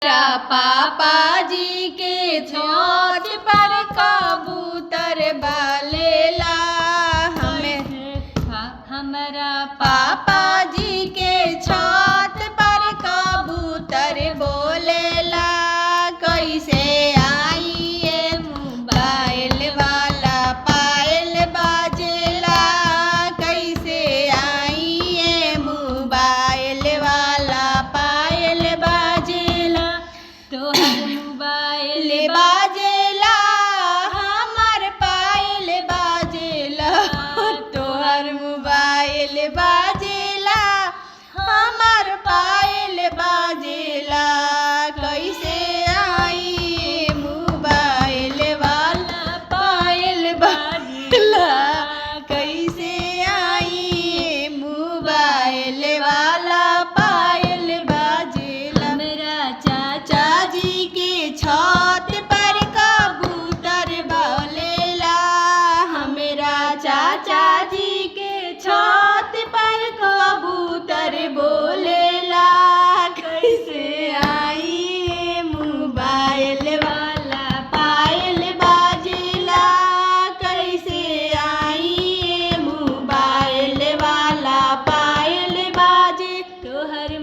मेरा पापा जी के छत पर कबूतर बालेला हमरा पापा जी के छत पर कबूतर बोलेला। कैसे आई ये मोबाइल वाला पायल बाजेला, कैसे आई ये मोबाइल वाला पायल बाजेला। तोहर मोबाइल बाजेला हमर पायल बाजेला, तोहर मोबाइल बाजेला हमर पायल बाजेला। कैसे आई मोबाइल वाला पायल बाजेला, कैसे आई मोबाइल वाला पायल बाजेला। मेरा चाचा जी के छत पर कबूतर बोलेला, हमरा चाचा जी के छत पर कबूतर बोलेला। कैसे आई मोबाइल वाला पायल बाजेला, कैसे आई मोबाइल वाला पायल बाजे। तोहर